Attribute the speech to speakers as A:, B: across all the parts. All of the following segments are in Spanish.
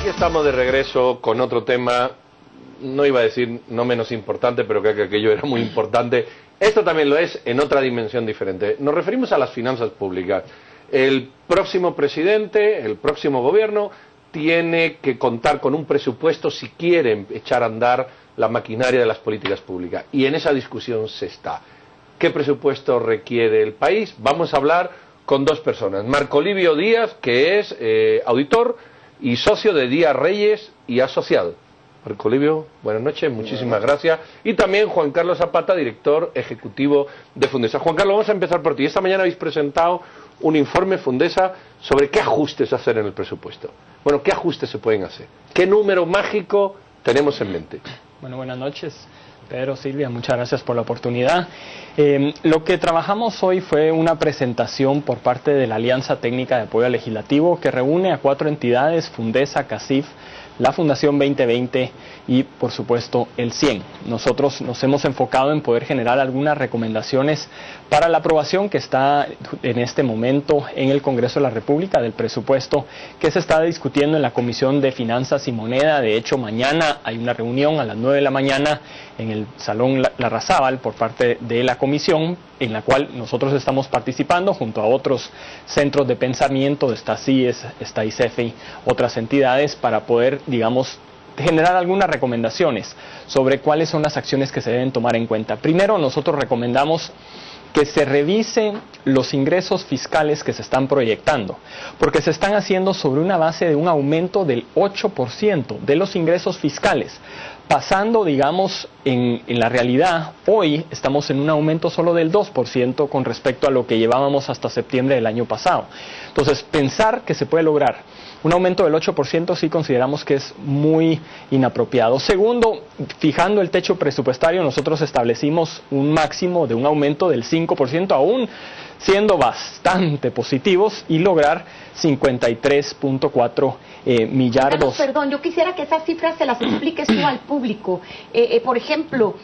A: Aquí estamos de regreso con otro tema, no iba a decir no menos importante, pero creo que aquello era muy importante. Esto también lo es en otra dimensión diferente. Nos referimos a las finanzas públicas. El próximo presidente, el próximo gobierno, tiene que contar con un presupuesto si quieren echar a andar la maquinaria de las políticas públicas. Y en esa discusión se está. ¿Qué presupuesto requiere el país? Vamos a hablar con dos personas. Marco Livio Díaz, que es auditor y socio de Díaz Reyes y Asociado. Marco Livio, buenas noches, muchísimas gracias. Y también Juan Carlos Zapata, director ejecutivo de Fundesa. Juan Carlos, vamos a empezar por ti. Esta mañana habéis presentado un informe Fundesa sobre qué ajustes hacer en el presupuesto. Bueno, ¿qué ajustes se pueden hacer? ¿Qué número mágico tenemos en mente?
B: Bueno, buenas noches, Pedro, Silvia, muchas gracias por la oportunidad. Lo que trabajamos hoy fue una presentación por parte de la Alianza Técnica de Apoyo Legislativo que reúne a 4 entidades, Fundesa, CACIF, la Fundación 2020 y, por supuesto, el CIEN. Nosotros nos hemos enfocado en poder generar algunas recomendaciones para la aprobación que está en este momento en el Congreso de la República del presupuesto que se está discutiendo en la Comisión de Finanzas y Moneda. De hecho, mañana hay una reunión a las 9 de la mañana en el Salón Larrazábal por parte de la Comisión, en la cual nosotros estamos participando junto a otros centros de pensamiento, está CIES, está ICEFI, otras entidades, para poder, digamos, generar algunas recomendaciones sobre cuáles son las acciones que se deben tomar en cuenta. Primero, nosotros recomendamos que se revisen los ingresos fiscales que se están proyectando, porque se están haciendo sobre una base de un aumento del 8% de los ingresos fiscales, pasando, digamos, en la realidad, hoy estamos en un aumento solo del 2% con respecto a lo que llevábamos hasta septiembre del año pasado. Entonces, pensar que se puede lograr un aumento del 8% sí consideramos que es muy inapropiado. Segundo, fijando el techo presupuestario, nosotros establecimos un máximo de un aumento del 5%, aún siendo bastante positivos, y lograr 53.4 millardos.
C: Perdón, yo quisiera que esas cifras se las expliques tú al público. Por ejemplo,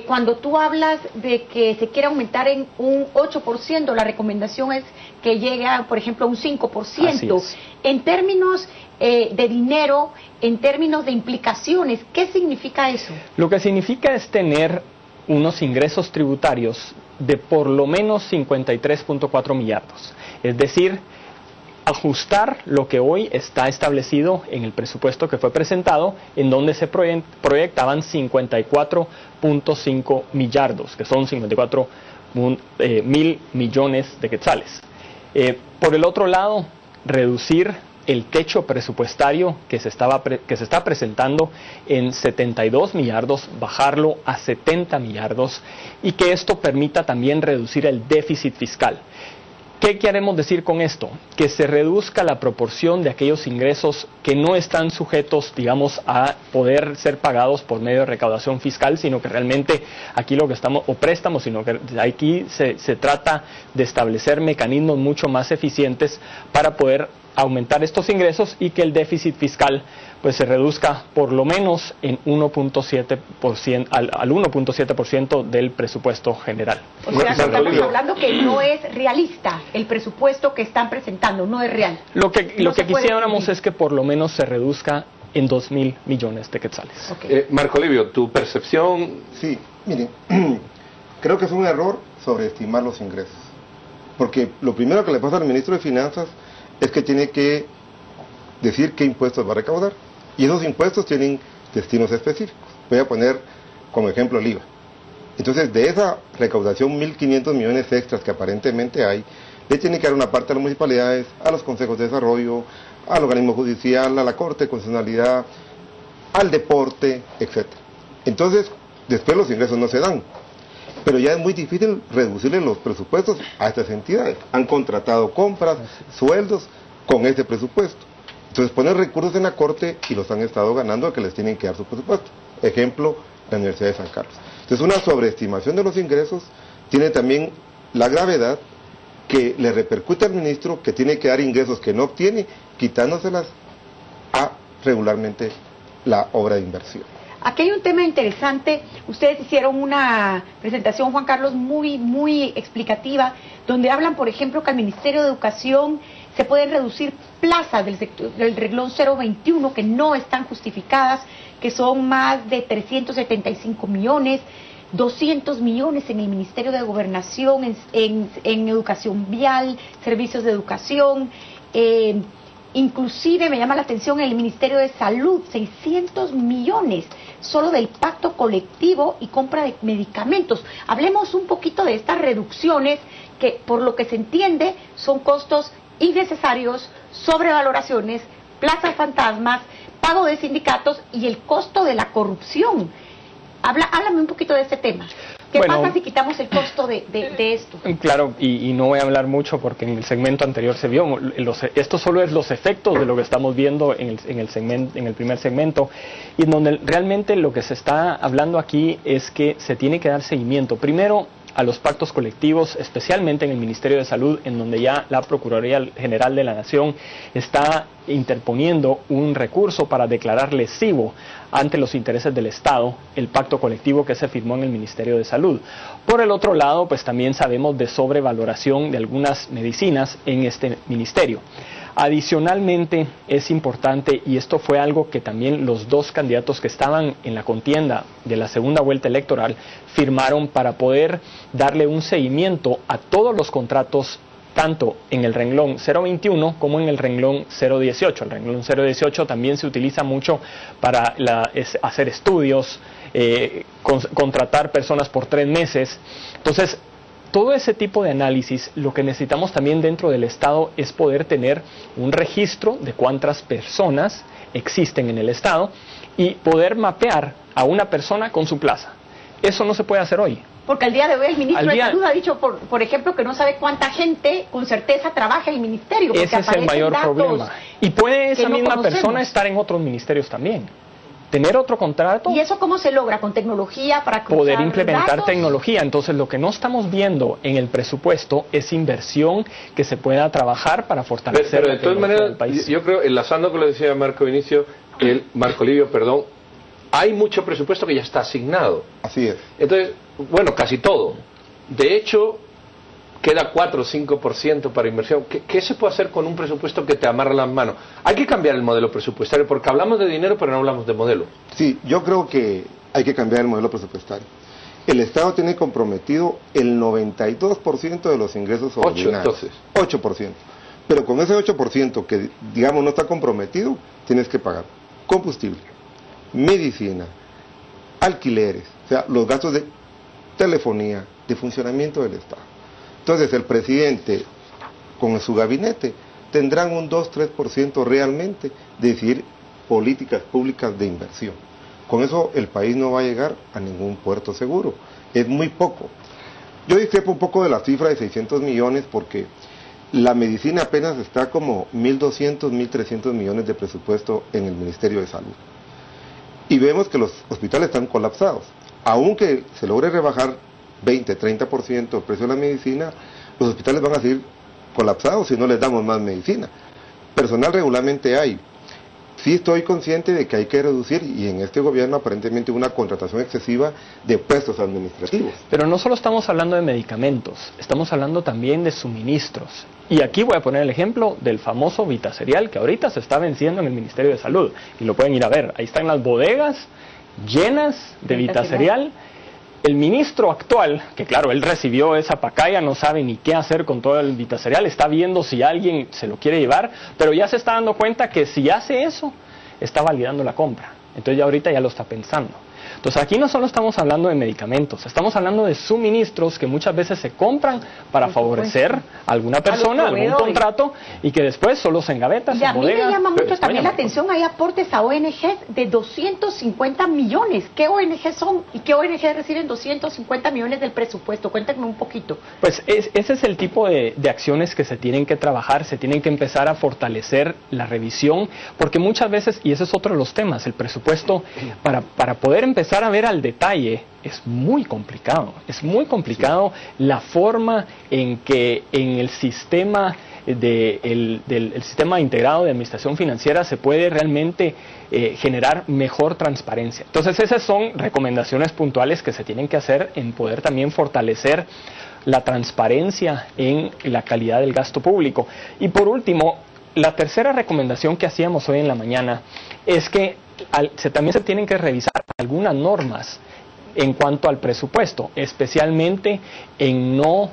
C: cuando tú hablas de que se quiere aumentar en un 8%, la recomendación es que llegue a, por ejemplo, un 5%.
B: Así es.
C: En términos de dinero, en términos de implicaciones, ¿qué significa eso?
B: Lo que significa es tener unos ingresos tributarios de por lo menos 53.4 millardos. Es decir, ajustar lo que hoy está establecido en el presupuesto que fue presentado, en donde se proyectaban 54.5 millardos, que son 54 mil millones de quetzales. Por el otro lado, reducir el techo presupuestario que se está presentando en 72 millardos, bajarlo a 70 millardos, y que esto permita también reducir el déficit fiscal. ¿Qué queremos decir con esto? Que se reduzca la proporción de aquellos ingresos que no están sujetos, digamos, a poder ser pagados por medio de recaudación fiscal, sino que realmente aquí lo que estamos, o préstamos, sino que aquí se trata de establecer mecanismos mucho más eficientes para poder aumentar estos ingresos y que el déficit fiscal pues se reduzca por lo menos en 1.7% al 1.7% del presupuesto general.
C: O sea, que estamos hablando que no es realista el presupuesto que están presentando, no es real.
B: Lo que quisiéramos es que por lo menos se reduzca en 2.000 millones de quetzales.
A: Okay. Marco Livio, ¿tu percepción?
D: Sí, miren, creo que es un error sobreestimar los ingresos, porque lo primero que le pasa al ministro de Finanzas es que tiene que decir qué impuestos va a recaudar, y esos impuestos tienen destinos específicos. Voy a poner como ejemplo el IVA. Entonces, de esa recaudación, 1.500 millones extras que aparentemente hay, le tiene que dar una parte a las municipalidades, a los consejos de desarrollo, al organismo judicial, a la Corte de Constitucionalidad, al deporte, etc. Entonces, después los ingresos no se dan. Pero ya es muy difícil reducirle los presupuestos a estas entidades. Han contratado compras, sueldos con este presupuesto. Entonces ponen recursos en la Corte y los han estado ganando a que les tienen que dar su presupuesto. Ejemplo, la Universidad de San Carlos. Entonces una sobreestimación de los ingresos tiene también la gravedad que le repercute al ministro, que tiene que dar ingresos que no obtiene, quitándoselas a regularmente la obra de inversión.
C: Aquí hay un tema interesante. Ustedes hicieron una presentación, Juan Carlos, muy explicativa, donde hablan, por ejemplo, que al Ministerio de Educación se pueden reducir plazas del renglón 021 que no están justificadas, que son más de 375 millones, 200 millones en el Ministerio de Gobernación, en educación vial, servicios de educación, inclusive me llama la atención el Ministerio de Salud, 600 millones solo del pacto colectivo y compra de medicamentos. Hablemos un poquito de estas reducciones que, por lo que se entiende, son costos innecesarios, sobrevaloraciones, plazas fantasmas, pago de sindicatos y el costo de la corrupción. Háblame un poquito de este tema. ¿Qué pasa si quitamos el costo de esto?
B: Claro, y no voy a hablar mucho porque en el segmento anterior se vio, esto solo es los efectos de lo que estamos viendo en el primer segmento, y en donde realmente lo que se está hablando aquí es que se tiene que dar seguimiento. Primero, a los pactos colectivos, especialmente en el Ministerio de Salud, en donde ya la Procuraduría General de la Nación está interponiendo un recurso para declarar lesivo ante los intereses del Estado el pacto colectivo que se firmó en el Ministerio de Salud. Por el otro lado, pues también sabemos de sobrevaloración de algunas medicinas en este ministerio. Adicionalmente, es importante, y esto fue algo que también los dos candidatos que estaban en la contienda de la segunda vuelta electoral firmaron para poder darle un seguimiento a todos los contratos, tanto en el renglón 021 como en el renglón 018. El renglón 018 también se utiliza mucho para hacer estudios, contratar personas por 3 meses. Entonces, todo ese tipo de análisis, lo que necesitamos también dentro del Estado es poder tener un registro de cuántas personas existen en el Estado y poder mapear a una persona con su plaza. Eso no se puede hacer hoy.
C: Porque al día de hoy el ministro de Salud ha dicho, por ejemplo, que no sabe cuánta gente con certeza trabaja en el ministerio.
B: Ese es el mayor problema. Y puede esa misma persona estar en otros ministerios también. Tener otro contrato.
C: ¿Y eso cómo se logra? ¿Con tecnología para cruzar
B: poder implementar
C: datos?
B: Tecnología. Entonces, lo que no estamos viendo en el presupuesto es inversión que se pueda trabajar para fortalecer
A: pero de todas maneras, país. Yo creo, enlazando con lo que decía Marco Livio, hay mucho presupuesto que ya está asignado.
D: Así es.
A: Entonces, bueno, casi todo. De hecho, queda 4 o 5% para inversión. ¿Qué se puede hacer con un presupuesto que te amarra las manos? Hay que cambiar el modelo presupuestario, porque hablamos de dinero, pero no hablamos de modelo.
D: Sí, yo creo que hay que cambiar el modelo presupuestario. El Estado tiene comprometido el 92% de los ingresos ordinarios. 8%. Pero con ese 8% que, digamos, no está comprometido, tienes que pagar combustible, medicina, alquileres, o sea, los gastos de telefonía, de funcionamiento del Estado. Entonces el presidente con su gabinete tendrán un 2-3% realmente de decidir políticas públicas de inversión. Con eso el país no va a llegar a ningún puerto seguro. Es muy poco. Yo discrepo un poco de la cifra de 600 millones porque la medicina apenas está como 1.200, 1.300 millones de presupuesto en el Ministerio de Salud. Y vemos que los hospitales están colapsados. Aunque se logre rebajar 20-30% el precio de la medicina, los hospitales van a seguir colapsados si no les damos más medicina. Personal regularmente hay. Sí estoy consciente de que hay que reducir, y en este gobierno aparentemente una contratación excesiva de puestos administrativos.
B: Pero no solo estamos hablando de medicamentos, estamos hablando también de suministros. Y aquí voy a poner el ejemplo del famoso Vitacerial que ahorita se está venciendo en el Ministerio de Salud. Y lo pueden ir a ver. Ahí están las bodegas llenas de Vitacerial. El ministro actual, que claro, él recibió esa pacaya, no sabe ni qué hacer con todo el Vitacerial, está viendo si alguien se lo quiere llevar, pero ya se está dando cuenta que si hace eso, está validando la compra. Entonces ya ahorita ya lo está pensando. Entonces aquí no solo estamos hablando de medicamentos, estamos hablando de suministros que muchas veces se compran para favorecer a alguna persona, algún contrato, y que después solo se engaveta.
C: Y a mí me llama mucho también la atención, hay aportes a ONGs de 250 millones. ¿Qué ONGs son y qué ONGs reciben 250 millones del presupuesto? Cuéntenme un poquito.
B: Pues ese es el tipo de acciones que se tienen que trabajar, se tienen que empezar a fortalecer la revisión, porque muchas veces, y ese es otro de los temas, el presupuesto, para poder empezar a ver al detalle, es muy complicado. Es muy complicado la forma en que en el sistema del sistema integrado de administración financiera se puede realmente generar mejor transparencia. Entonces esas son recomendaciones puntuales que se tienen que hacer en poder también fortalecer la transparencia en la calidad del gasto público. Y por último, la tercera recomendación que hacíamos hoy en la mañana es que también se tienen que revisar algunas normas en cuanto al presupuesto, especialmente en no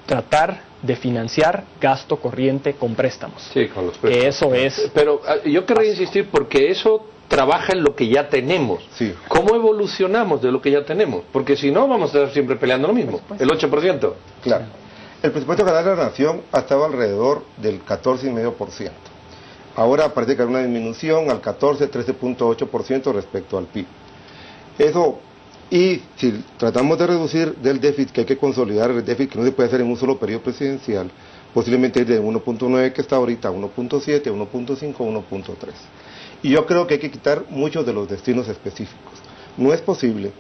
B: tratar de financiar gasto corriente con préstamos.
A: Sí, con los préstamos.
B: Que eso es...
A: Pero yo querría insistir porque eso trabaja en lo que ya tenemos.
D: Sí.
A: ¿Cómo evolucionamos de lo que ya tenemos? Porque si no, vamos a estar siempre peleando lo mismo, el 8%.
D: Claro. El presupuesto general de la Nación ha estado alrededor del 14,5%. Ahora parece que hay una disminución al 13,8% respecto al PIB. Eso, y si tratamos de reducir del déficit, que hay que consolidar el déficit, que no se puede hacer en un solo periodo presidencial, posiblemente ir de 1,9 que está ahorita a 1,7, 1,5, 1,3. Y yo creo que hay que quitar muchos de los destinos específicos. No es posible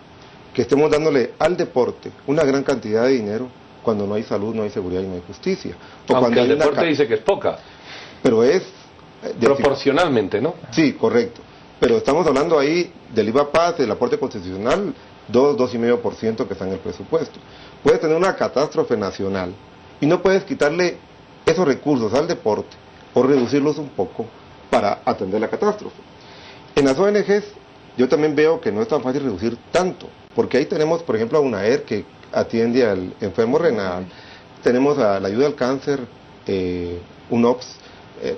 D: que estemos dándole al deporte una gran cantidad de dinero cuando no hay salud, no hay seguridad y no hay justicia. O
A: Aunque
D: cuando
A: el
D: hay
A: deporte dice que es poca.
D: Pero es...
A: proporcionalmente, ¿no?
D: Sí, correcto. Pero estamos hablando ahí del IVA PAS, del aporte constitucional, 2,5% que está en el presupuesto. Puedes tener una catástrofe nacional y no puedes quitarle esos recursos al deporte o reducirlos un poco para atender la catástrofe. En las ONGs yo también veo que no es tan fácil reducir tanto, porque ahí tenemos, por ejemplo, a UNAER que atiende al enfermo renal, tenemos a la ayuda al cáncer, UNOPS,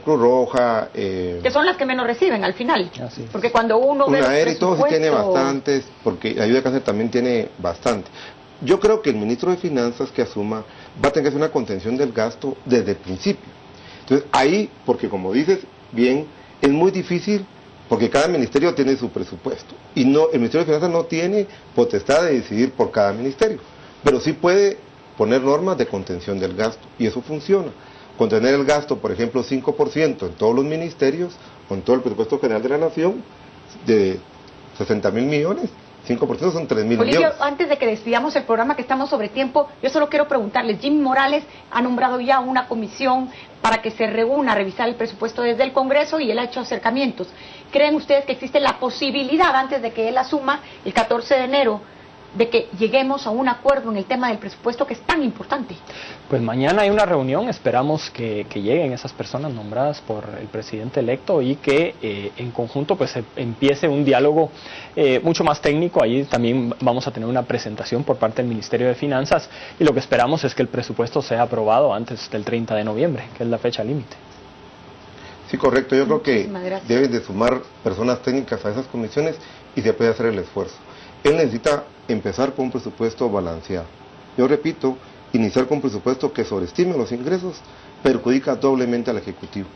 D: Cruz Roja...
C: que son las que menos reciben al final, porque cuando uno ve
D: UNAER y todo sí tiene bastantes, porque la ayuda al cáncer también tiene bastante. Yo creo que el ministro de Finanzas que asuma va a tener que hacer una contención del gasto desde el principio. Entonces ahí, porque como dices bien, es muy difícil porque cada ministerio tiene su presupuesto y no, el Ministerio de Finanzas no tiene potestad de decidir por cada ministerio, pero sí puede poner normas de contención del gasto y eso funciona. Contener el gasto, por ejemplo, 5% en todos los ministerios o en todo el presupuesto general de la Nación de 60,000 millones, 5% son 3,000 millones.
C: Antes de que despidamos el programa, que estamos sobre tiempo, yo solo quiero preguntarles, Jimmy Morales ha nombrado ya una comisión para que se reúna a revisar el presupuesto desde el Congreso y él ha hecho acercamientos. ¿Creen ustedes que existe la posibilidad, antes de que él asuma el 14 de enero, de que lleguemos a un acuerdo en el tema del presupuesto que es tan importante?
B: Pues mañana hay una reunión, esperamos que lleguen esas personas nombradas por el presidente electo y que en conjunto pues empiece un diálogo mucho más técnico. Ahí también vamos a tener una presentación por parte del Ministerio de Finanzas y lo que esperamos es que el presupuesto sea aprobado antes del 30 de noviembre, que es la fecha límite.
D: Sí, correcto. Yo creo que deben de sumar personas técnicas a esas comisiones y se puede hacer el esfuerzo. Él necesita empezar con un presupuesto balanceado. Yo repito, iniciar con un presupuesto que sobreestime los ingresos perjudica doblemente al Ejecutivo,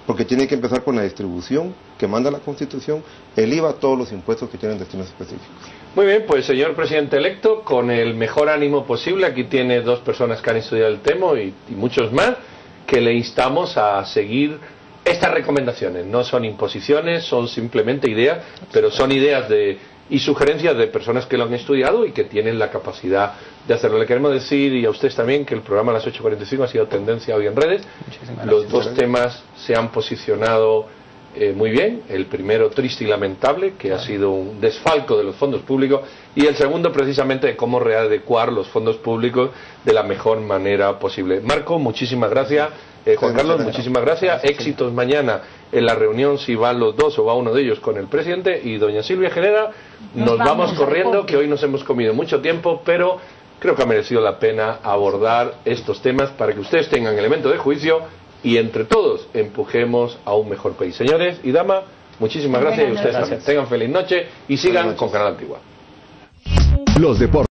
D: porque tiene que empezar con la distribución que manda la Constitución, el IVA, todos los impuestos que tienen destinos específicos.
A: Muy bien, pues señor presidente electo, con el mejor ánimo posible, aquí tiene dos personas que han estudiado el tema y muchos más, que le instamos a seguir estas recomendaciones. No son imposiciones, son simplemente ideas, pero son ideas y sugerencias de personas que lo han estudiado y que tienen la capacidad de hacerlo. Le queremos decir, y a ustedes también, que el programa a las 8:45 ha sido tendencia hoy en redes. Los dos temas se han posicionado muy bien. El primero, triste y lamentable, que ha sido un desfalco de los fondos públicos, y el segundo, precisamente, de cómo readecuar los fondos públicos de la mejor manera posible. Marco, muchísimas gracias. Juan Carlos, muchísimas gracias. Éxitos mañana en la reunión, si van los dos o va uno de ellos con el presidente. Y doña Silvia Genera, nos vamos corriendo, que hoy nos hemos comido mucho tiempo, pero creo que ha merecido la pena abordar estos temas para que ustedes tengan elemento de juicio y entre todos empujemos a un mejor país. Señores y damas, muchísimas gracias y ustedes también. Tengan feliz noche y sigan con Canal Antigua.
E: Los deportes.